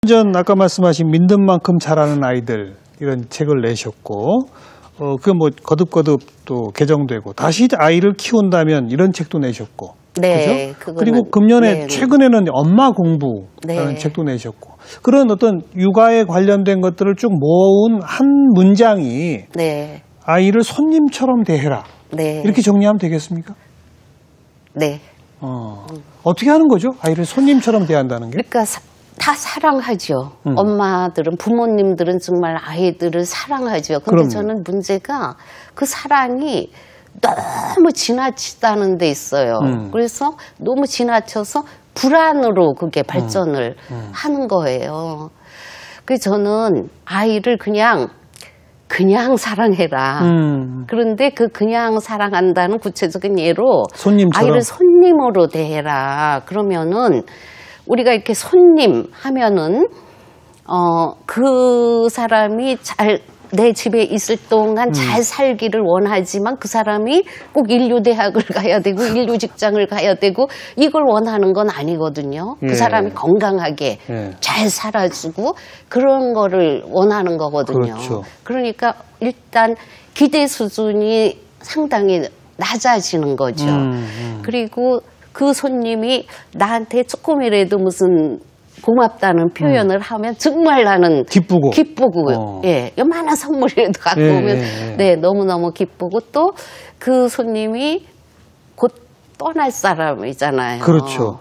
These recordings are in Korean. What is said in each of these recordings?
전 아까 말씀하신 믿는 만큼 자라는 아이들 이런 책을 내셨고 그 뭐 거듭거듭 또 개정되고 다시 아이를 키운다면 이런 책도 내셨고 네, 그죠? 그리고 금년에 최근에는 엄마 공부라는 책도 내셨고 그런 어떤 육아에 관련된 것들을 쭉 모은 한 문장이 아이를 손님처럼 대해라 이렇게 정리하면 되겠습니까? 네. 어떻게 하는 거죠? 아이를 손님처럼 대한다는 게? 그러니까 다 사랑하죠. 엄마들은, 부모님들은 정말 아이들을 사랑하죠. 근데 저는 문제가 그 사랑이 너무 지나치다는 데 있어요. 그래서 너무 지나쳐서 불안으로 그게 발전을 하는 거예요. 그래서 저는 아이를 그냥 사랑해라. 그런데 그냥 사랑한다는 구체적인 예로 손님처럼. 아이를 손님으로 대해라. 그러면은 우리가 이렇게 손님 하면은 그 사람이 내 집에 있을 동안 잘 살기를 원하지만 그 사람이 꼭 인류대학을 가야 되고 인류직장을 가야 되고 이걸 원하는 건 아니거든요. 그 사람이 건강하게 잘 살아주고 그런 거를 원하는 거거든요. 그렇죠. 그러니까 일단 기대 수준이 상당히 낮아지는 거죠. 그리고 그 손님이 나한테 조금이라도 무슨 고맙다는 표현을 하면 정말 나는 기쁘고 요만한 선물이라도 갖고 오면 너무너무 기쁘고 또 그 손님이 곧 떠날 사람이잖아요. 그렇죠.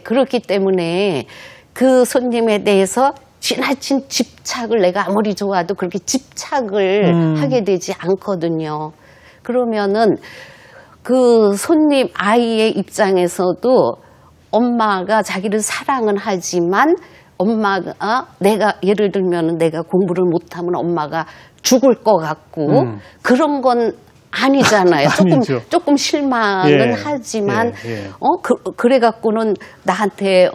그렇기 때문에 그 손님에 대해서 지나친 집착을 내가 아무리 좋아도 그렇게 집착을 하게 되지 않거든요. 그러면은 그 손님 아이의 입장에서도 엄마가 자기를 사랑은 하지만 엄마가 내가 예를 들면 내가 공부를 못하면 엄마가 죽을 것 같고 그런 건 아니잖아요. 조금 실망은 하지만 그래갖고는 나한테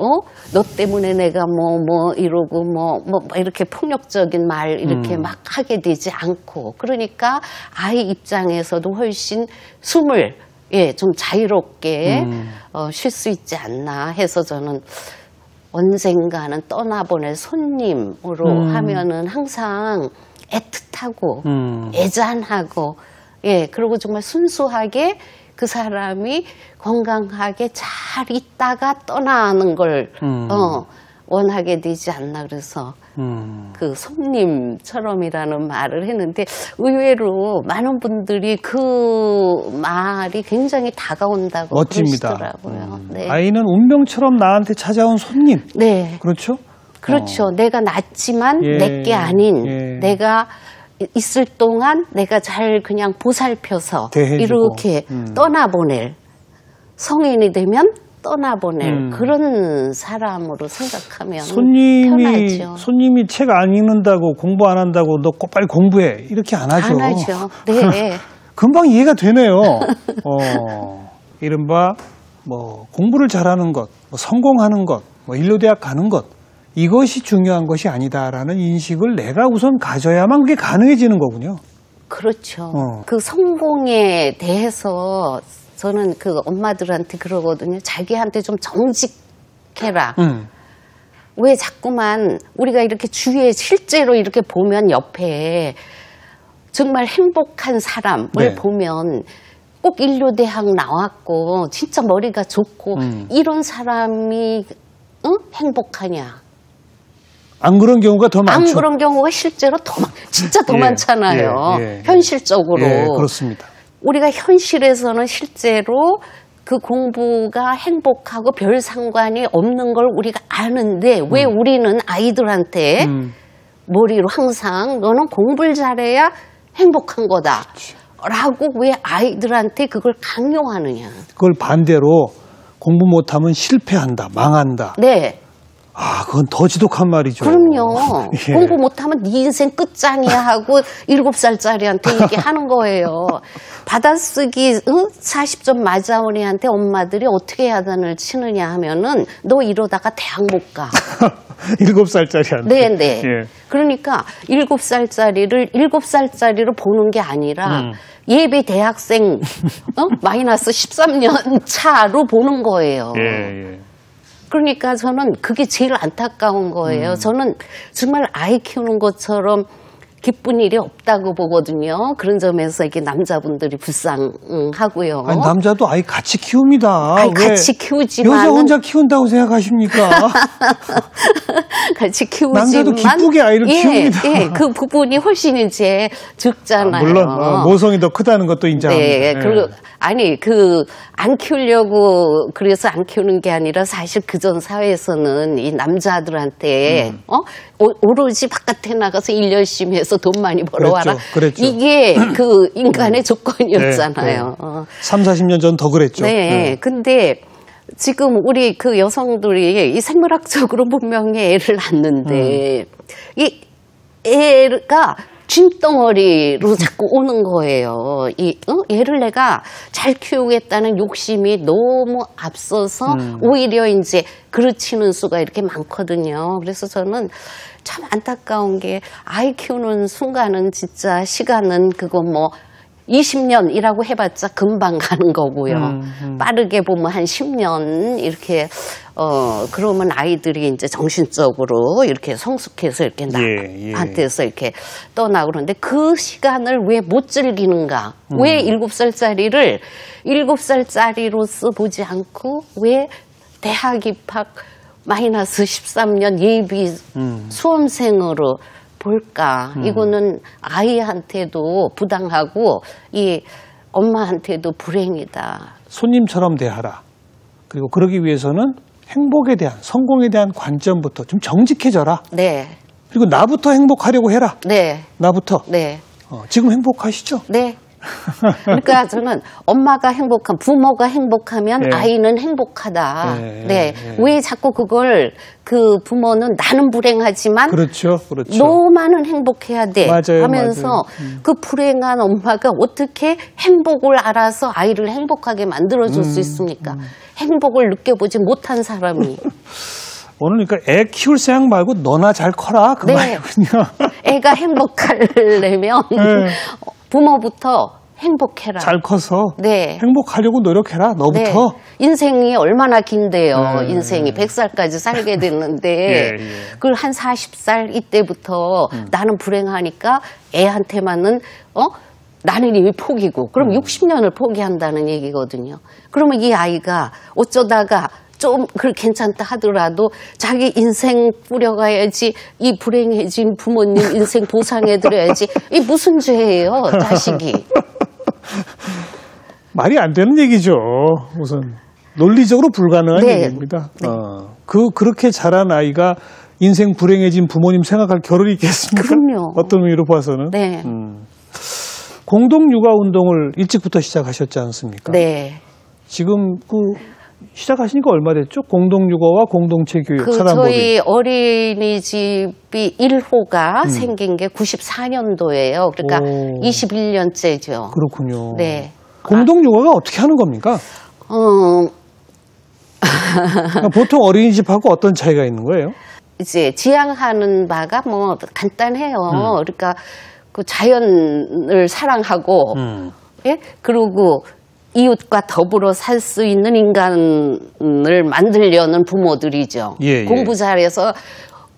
너 때문에 내가 뭐 이러고 뭐 이렇게 폭력적인 말 이렇게 막 하게 되지 않고 그러니까 아이 입장에서도 훨씬 숨을 좀 자유롭게 쉴 수 있지 않나 해서 저는 언젠가는 떠나보낼 손님으로 하면은 항상 애틋하고 애잔하고 그리고 정말 순수하게 그 사람이 건강하게 잘 있다가 떠나는 걸 원하게 되지 않나 그래서 그 손님처럼이라는 말을 했는데 의외로 많은 분들이 그 말이 굉장히 다가온다고 멋집니다. 그러시더라고요. 아이는 운명처럼 나한테 찾아온 손님. 그렇죠? 그렇죠. 내가 낳지만 내게 아닌 내가 있을 동안 내가 잘 그냥 보살펴서 대해주고. 이렇게 떠나보낼 성인이 되면 떠나보낼 그런 사람으로 생각하면 편하죠. 손님이 책 안 읽는다고 공부 안 한다고 너 빨리 공부해 이렇게 안 하죠. 안 하죠. 네. 금방 이해가 되네요. 이른바 뭐 공부를 잘하는 것, 뭐 성공하는 것, 뭐 인류대학 가는 것 이것이 중요한 것이 아니다라는 인식을 내가 우선 가져야만 그게 가능해지는 거군요. 그렇죠. 그 성공에 대해서 저는 그 엄마들한테 그러거든요. 자기한테 좀 정직해라. 왜 자꾸만 우리가 이렇게 주위에 실제로 이렇게 보면 옆에 정말 행복한 사람을 보면 꼭 인류대학 나왔고 진짜 머리가 좋고 이런 사람이 행복하냐. 안 그런 경우가 더 많죠. 안 그런 경우가 실제로 진짜 더 많잖아요. 현실적으로. 그렇습니다. 우리가 현실에서는 실제로 그 공부가 행복하고 별 상관이 없는 걸 우리가 아는데 왜 우리는 아이들한테 머리로 항상 너는 공부를 잘해야 행복한 거다 라고 왜 아이들한테 그걸 강요하느냐. 그걸 반대로 공부 못하면 실패한다, 망한다. 그건 더 지독한 말이죠. 그럼요. 공부 못하면 네 인생 끝장이야 하고 7살짜리한테 얘기하는 거예요. 받아쓰기 40점 맞아온 애한테 엄마들이 어떻게 야단을 치느냐 하면은 너 이러다가 대학 못 가. 7살짜리한테. 네네. 그러니까 7살짜리로 보는 게 아니라 예비 대학생 마이너스 13년 차로 보는 거예요. 그러니까 저는 그게 제일 안타까운 거예요. 저는 정말 아이 키우는 것처럼 기쁜 일이 없다고 보거든요. 그런 점에서 이게 남자분들이 불쌍하고요. 아니, 남자도 아이 같이 키웁니다. 아이 같이 키우지만 여자 혼자 키운다고 생각하십니까? 같이 키우지만 남자도 기쁘게 아이를 키웁니다. 예, 그 부분이 훨씬 이제 적잖아요. 물론 모성이 더 크다는 것도 인정합니다. 네, 그리고 아니 안 키우려고 그래서 안 키우는 게 아니라 사실 그전 사회에서는 이 남자들한테 오로지 바깥에 나가서 일 열심히 해서 돈 많이 벌어와라. 그랬죠. 이게 그 인간의 조건이었잖아요. 네, 네. 3, 40년 전 더 그랬죠. 네, 근데 지금 우리 그 여성들이 이 생물학적으로 분명히 애를 낳는데 이 애가 쥔덩어리로 자꾸 오는 거예요. 얘를 내가 잘 키우겠다는 욕심이 너무 앞서서 오히려 이제 그르치는 수가 이렇게 많거든요. 그래서 저는 참 안타까운 게 아이 키우는 순간은 진짜 시간은 그거 뭐 20년이라고 해봤자 금방 가는 거고요. 빠르게 보면 한 10년 이렇게 그러면 아이들이 이제 정신적으로 이렇게 성숙해서 이렇게 나한테서 이렇게 떠나고 그러는데 그 시간을 왜 못 즐기는가? 왜 7살짜리를 7살짜리로서 보지 않고 왜 대학 입학 마이너스 13년 예비 수험생으로 볼까? 이거는 아이한테도 부당하고 이 엄마한테도 불행이다. 손님처럼 대하라. 그리고 그러기 위해서는 행복에 대한, 성공에 대한 관점부터 좀 정직해져라. 네. 그리고 나부터 행복하려고 해라. 네. 나부터. 네. 지금 행복하시죠? 네. 그러니까 저는 엄마가 행복한, 부모가 행복하면 네. 아이는 행복하다. 네. 네. 왜 자꾸 그걸 그 부모는 나는 불행하지만 그렇죠. 너만은 행복해야 돼 맞아요, 하면서 맞아요. 그 불행한 엄마가 어떻게 행복을 알아서 아이를 행복하게 만들어줄 수 있습니까? 행복을 느껴보지 못한 사람이. 오늘 그러니까 애 키울 생각 말고 너나 잘 커라 그 네. 말이군요. 애가 행복하려면 네. 부모부터 행복해라. 잘 커서 네. 행복하려고 노력해라. 너부터. 네. 인생이 얼마나 긴데요. 네. 인생이 100살까지 살게 됐는데 예. 그걸 한 40살 이때부터 나는 불행하니까 애한테만은 나는 이미 포기고 그럼 60년을 포기한다는 얘기거든요. 그러면 이 아이가 어쩌다가 좀 괜찮다 하더라도 자기 인생 뿌려가야지, 이 불행해진 부모님 인생 보상해드려야지. 이 무슨 죄예요, 자식이. 말이 안 되는 얘기죠. 우선 논리적으로 불가능한 네. 얘기입니다. 네. 그렇게 자란 아이가 인생 불행해진 부모님 생각할 겨를이 있겠습니까? 그럼요. 어떤 의미로 봐서는. 네. 공동육아 운동을 일찍부터 시작하셨지 않습니까? 네. 지금 시작하시니까 얼마 됐죠? 공동육아와 공동체 교육 사단법이. 저희 어린이집이 1호가 생긴 게 94년도예요. 그러니까 21년째죠. 그렇군요. 네. 공동육아가 어떻게 하는 겁니까? 보통 어린이집하고 어떤 차이가 있는 거예요? 이제 지향하는 바가 뭐 간단해요. 그러니까 그 자연을 사랑하고, 예? 그리고 이웃과 더불어 살 수 있는 인간을 만들려는 부모들이죠. 예. 공부 잘해서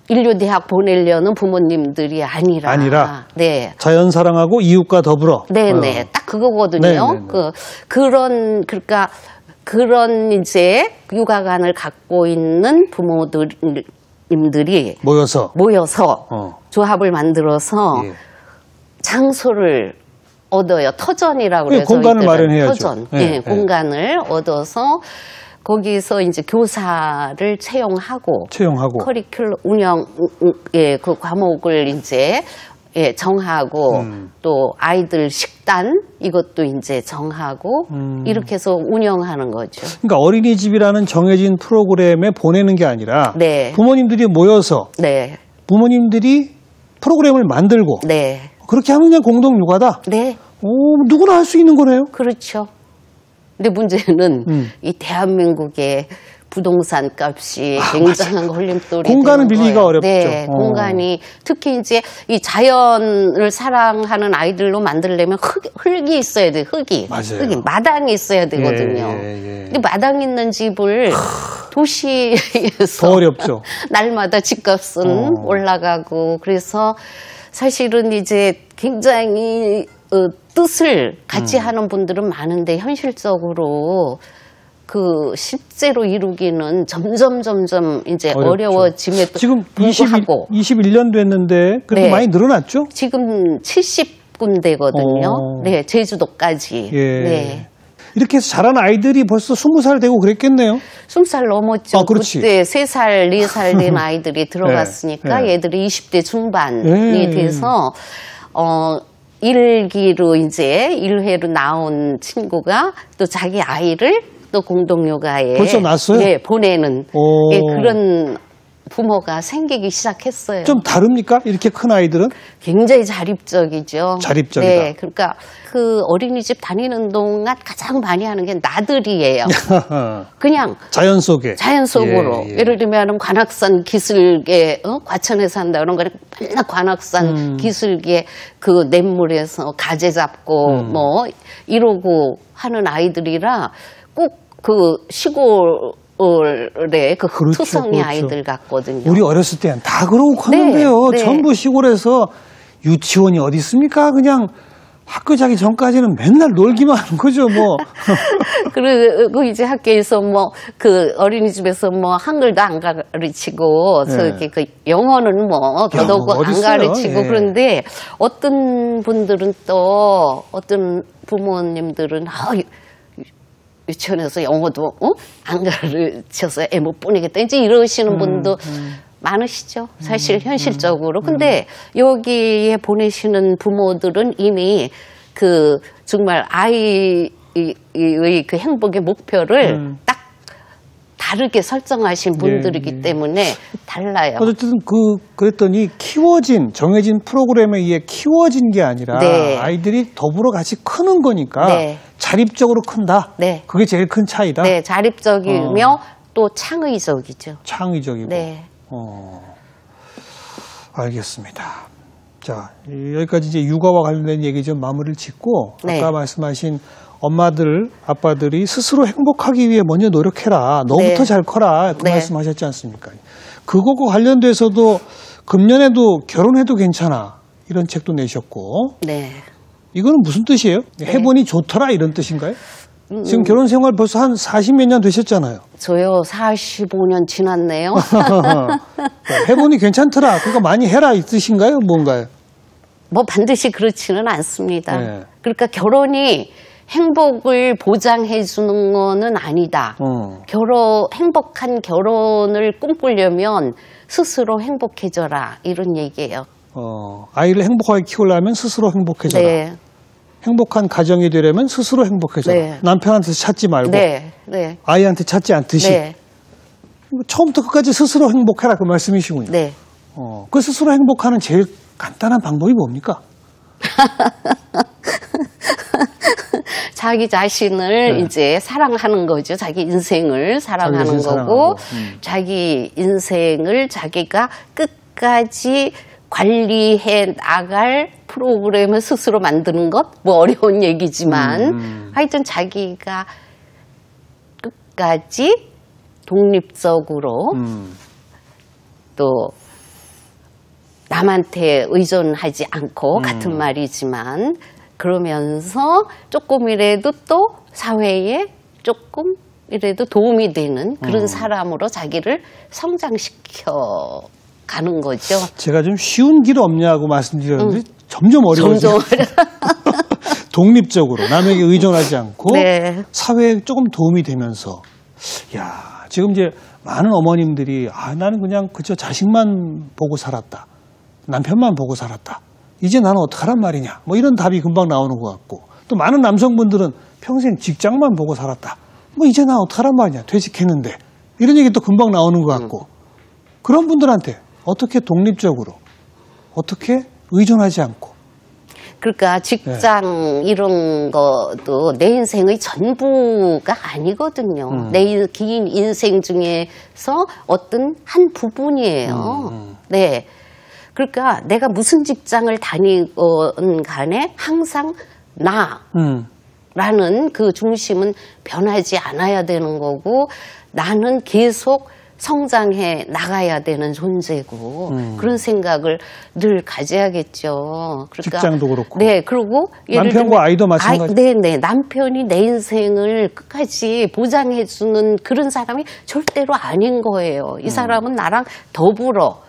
인류대학 보내려는 부모님들이 아니라. 네. 자연 사랑하고 이웃과 더불어. 네네. 딱 그거거든요. 그러니까 그런 이제 육아관을 갖고 있는 부모님들이 모여서 조합을 만들어서 예. 장소를 얻어요. 터전이라고 그래서 공간을 마련해야죠. 터전. 네, 공간을 얻어서 거기서 이제 교사를 채용하고 커리큘럼 운영 그 과목을 이제 정하고 또 아이들 식단 이것도 이제 정하고 이렇게 해서 운영하는 거죠. 그러니까 어린이집이라는 정해진 프로그램에 보내는 게 아니라 네. 부모님들이 모여서 부모님들이 프로그램을 만들고 그렇게 하면 그냥 공동육아다? 네. 누구나 할 수 있는 거네요? 그렇죠. 근데 문제는 이 대한민국의 부동산 값이 굉장한 걸림돌이 공간을 되는 빌리기가 거예요. 어렵죠. 네, 공간이 특히 이제 이 자연을 사랑하는 아이들로 만들려면 흙이 있어야 돼. 흙이 마당이 있어야 되거든요. 근데 마당 있는 집을 도시에서 더 어렵죠. 날마다 집값은 올라가고 그래서 사실은 이제 굉장히 뜻을 같이 하는 분들은 많은데 현실적으로 그 실제로 이루기는 점점 이제 어렵죠. 어려워짐에도 지금 불구하고 21년 됐는데 그래도 네. 많이 늘어났죠? 지금 70군데거든요. 네, 제주도까지. 예. 네. 이렇게 해서 자란 아이들이 벌써 20살 되고 그랬겠네요. 20살 넘었죠. 아, 그렇지. 그때 3살, 4살 된 아이들이 들어갔으니까 네. 얘들이 20대 중반이 네. 돼서 일기로 이제 1회로 나온 친구가 또 자기 아이를 또 공동육아에 벌써 낳았어요? 네, 보내는 예, 그런 부모가 생기기 시작했어요. 좀 다릅니까? 이렇게 큰 아이들은? 굉장히 자립적이죠. 자립적이다. 네, 그러니까 그 어린이집 다니는 동안 가장 많이 하는 게 나들이에요. 그냥 자연 속에. 자연 속으로. 예를 들면 관악산 기슭에 과천에 산다 그런 거를 맨날 관악산 기슭에 그 냇물에서 가재 잡고 뭐 이러고 하는 아이들이라 꼭 그 시골의 그 흙투성이 아이들 같거든요. 우리 어렸을 때는 다 그러고 컸는데요. 네. 전부 시골에서 유치원이 어디 있습니까? 그냥 학교 자기 전까지는 맨날 놀기만 하는 거죠, 뭐. 그리고 이제 학교에서 뭐 그 어린이집에서 뭐 한글도 안 가르치고 저기 그 영어는 뭐 더더욱 안 가르치고 그런데 어떤 분들은 또 어떤 부모님들은 유치원에서 영어도 안 가르쳐서 애 못 보내겠다 이제 이러시는 분도 많으시죠. 사실 현실적으로. 근데 여기에 보내시는 부모들은 이미 그 정말 아이의 그 행복의 목표를 딱 다르게 설정하신 분들이기 때문에 달라요. 어쨌든 그랬더니 정해진 프로그램에 의해 키워진 게 아니라 아이들이 더불어 같이 크는 거니까 자립적으로 큰다. 그게 제일 큰 차이다. 네, 자립적이며 또 창의적이죠. 창의적이고. 네. 알겠습니다. 자, 여기까지 이제 육아와 관련된 얘기 좀 마무리를 짓고 아까 말씀하신 엄마들, 아빠들이 스스로 행복하기 위해 먼저 노력해라. 너부터 잘 커라. 그 말씀하셨지 않습니까? 그거과 관련돼서도 금년에도 결혼해도 괜찮아. 이런 책도 내셨고. 이거는 무슨 뜻이에요? 해보니 좋더라 이런 뜻인가요? 지금 결혼 생활 벌써 한 40몇 년 되셨잖아요. 저요, 45년 지났네요. 해보니 괜찮더라. 그러니까 많이 해라 이 뜻인가요? 뭔가요? 뭐 반드시 그렇지는 않습니다. 그러니까 결혼이 행복을 보장해 주는 거는 아니다. 행복한 결혼을 꿈꾸려면 스스로 행복해져라. 이런 얘기예요. 아이를 행복하게 키우려면 스스로 행복해져라. 행복한 가정이 되려면 스스로 행복해져라. 남편한테 찾지 말고 아이한테 찾지 않듯이 처음부터 끝까지 스스로 행복해라 그 말씀이시군요. 그 스스로 행복하는 제일 간단한 방법이 뭡니까? 자기 자신을 이제 사랑하는 거죠. 자기 인생을 사랑하는 거고 자기 인생을 자기가 끝까지 관리해 나갈 프로그램을 스스로 만드는 것, 뭐 어려운 얘기지만 하여튼 자기가 끝까지 독립적으로 또 남한테 의존하지 않고 같은 말이지만 그러면서 조금이라도 또 사회에 조금이라도 도움이 되는 그런 사람으로 자기를 성장시켜 가는 거죠. 제가 좀 쉬운 길 없냐고 말씀드렸는데 점점 어려워져요. 독립적으로 남에게 의존하지 않고 사회에 조금 도움이 되면서 지금 이제 많은 어머님들이 나는 그냥 그저 자식만 보고 살았다. 남편만 보고 살았다. 이제 나는 어떡하란 말이냐. 뭐 이런 답이 금방 나오는 것 같고 또 많은 남성분들은 평생 직장만 보고 살았다. 뭐 이제 난 어떡하란 말이냐. 퇴직했는데. 이런 얘기 또 금방 나오는 것 같고 그런 분들한테 어떻게 독립적으로 어떻게 의존하지 않고 그러니까 직장 이런 것도 내 인생의 전부가 아니거든요. 내 긴 인생 중에서 어떤 한 부분이에요. 네. 그러니까 내가 무슨 직장을 다니건 간에 항상 나라는 그 중심은 변하지 않아야 되는 거고 나는 계속 성장해 나가야 되는 존재고 그런 생각을 늘 가져야겠죠. 그러니까, 직장도 그렇고. 네, 그리고 남편과 아이도 마찬가지. 네네, 남편이 내 인생을 끝까지 보장해주는 그런 사람이 절대로 아닌 거예요. 이 사람은 나랑 더불어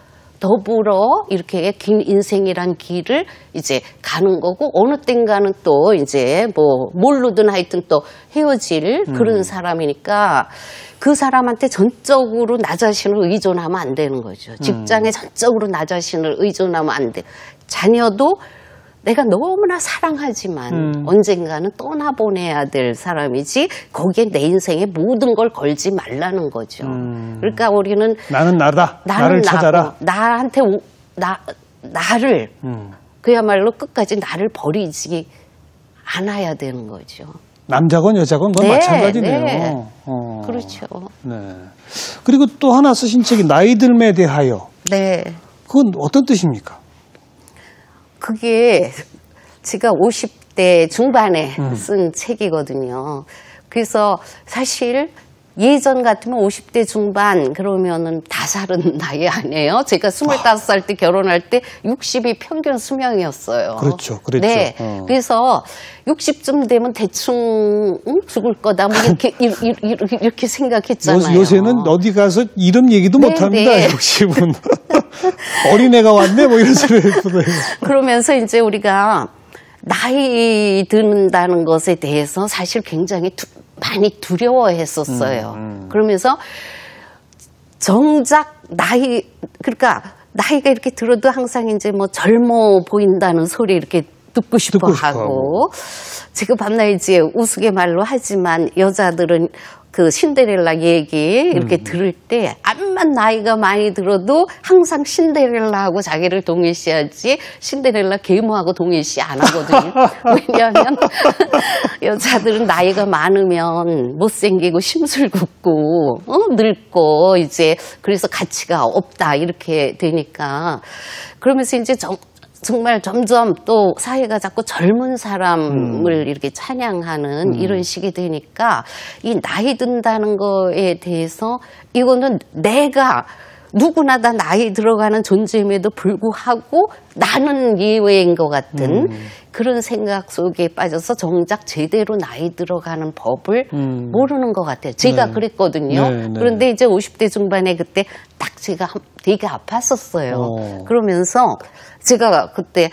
이렇게 긴 인생이란 길을 이제 가는 거고 어느 땐가는 또 이제 뭐 뭘로든 하여튼 또 헤어질 그런 사람이니까 그 사람한테 전적으로 나 자신을 의존하면 안 되는 거죠. 직장에 전적으로 나 자신을 의존하면 안 돼. 자녀도 내가 너무나 사랑하지만 언젠가는 떠나보내야 될 사람이지 거기에 내 인생의 모든 걸 걸지 말라는 거죠. 그러니까 우리는 나는 나다. 나를 찾아라. 나한테 나를 그야말로 끝까지 나를 버리지 않아야 되는 거죠. 남자건 여자건 그건 마찬가지네요. 네. 그렇죠. 네. 그리고 또 하나 쓰신 책이 나이 듦에 대하여. 네. 그건 어떤 뜻입니까? 그게 제가 50대 중반에 쓴 책이거든요. 그래서 사실 예전 같으면 50대 중반 그러면은 다 살은 나이 아니에요. 제가 25살 때 결혼할 때 60이 평균 수명이었어요. 그렇죠. 그랬죠. 네. 그래서 60쯤 되면 대충 죽을 거다. 뭐 이렇게 생각했잖아요. 요새는 어디 가서 이름 얘기도 못 합니다. 60은. 어린애가 왔네 뭐 이런 소리 했거든요. 그러면서 이제 우리가 나이 든다는 것에 대해서 사실 굉장히 많이 두려워했었어요. 그러면서 정작 그러니까 나이가 이렇게 들어도 항상 이제 뭐 젊어 보인다는 소리 이렇게 듣고 싶어 하고 지금 밤낮 이제 우스갯말로 하지만 여자들은 그 신데렐라 얘기 이렇게 들을 때 암만 나이가 많이 들어도 항상 신데렐라하고 자기를 동일시하지 신데렐라 계모하고 동일시 안 하거든요. 왜냐하면 여자들은 나이가 많으면 못생기고 심술궂고 늙고 이제 그래서 가치가 없다 이렇게 되니까 그러면서 이제 정말 점점 또 사회가 자꾸 젊은 사람을 이렇게 찬양하는 이런 식이 되니까 이 나이 든다는 거에 대해서 이거는 내가 누구나 다 나이 들어가는 존재임에도 불구하고 나는 예외인 것 같은 그런 생각 속에 빠져서 정작 제대로 나이 들어가는 법을 모르는 것 같아요. 제가 그랬거든요. 그런데 이제 50대 중반에 그때 딱 제가 되게 아팠었어요. 그러면서 제가 그때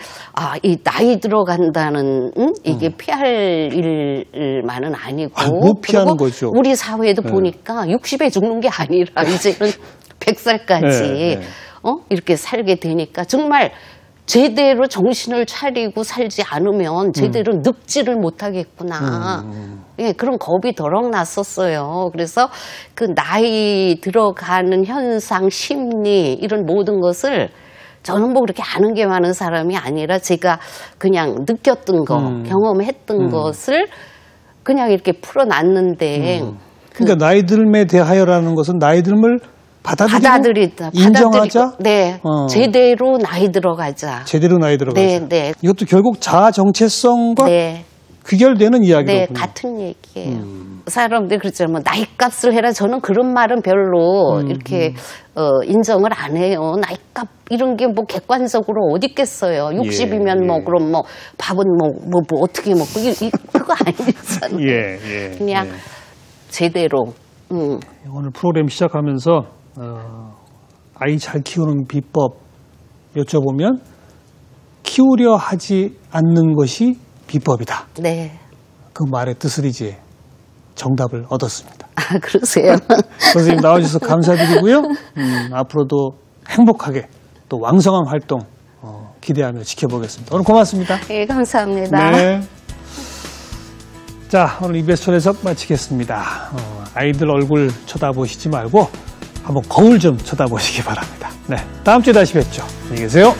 이 나이 들어간다는 이게 피할 일만은 아니고 못 피하는 거죠. 우리 사회도 보니까 60에 죽는 게 아니라 이제는 100살까지 이렇게 살게 되니까 정말 제대로 정신을 차리고 살지 않으면 제대로 늙지를 못하겠구나. 예, 그런 겁이 덜컥 났었어요. 그래서 그 나이 들어가는 현상, 심리 이런 모든 것을 저는 뭐 그렇게 아는 게 많은 사람이 아니라 제가 그냥 느꼈던 거, 경험했던 것을 그냥 이렇게 풀어놨는데. 그러니까 나이 듦에 대하여라는 것은 나이 듦을 받아들이다. 인정하자? 네. 제대로 나이 들어가자. 제대로 나이 들어가자. 네, 네. 이것도 결국 자아 정체성과 귀결되는 이야기거든요. 네, 같은 얘기예요. 사람들이 그렇잖아요. 뭐 나이값을 해라. 저는 그런 말은 별로 이렇게 인정을 안 해요. 나이값 이런 게 뭐 객관적으로 어디 있겠어요. 60이면 뭐 그럼 뭐 밥은 뭐 어떻게 먹고 그거 아니잖아요. 그냥 제대로. 오늘 프로그램 시작하면서 아이 잘 키우는 비법 여쭤보면 키우려 하지 않는 것이 비법이다. 네. 그 말의 뜻을 이제 정답을 얻었습니다. 아, 그러세요? 선생님 나와주셔서 감사드리고요. 앞으로도 행복하게 또 왕성한 활동 기대하며 지켜보겠습니다. 오늘 고맙습니다. 네, 감사합니다. 네. 자, 오늘 이베스트 해석 마치겠습니다. 아이들 얼굴 쳐다보시지 말고 한번 거울 좀 쳐다보시기 바랍니다. 네, 다음 주에 다시 뵙죠. 안녕히 계세요.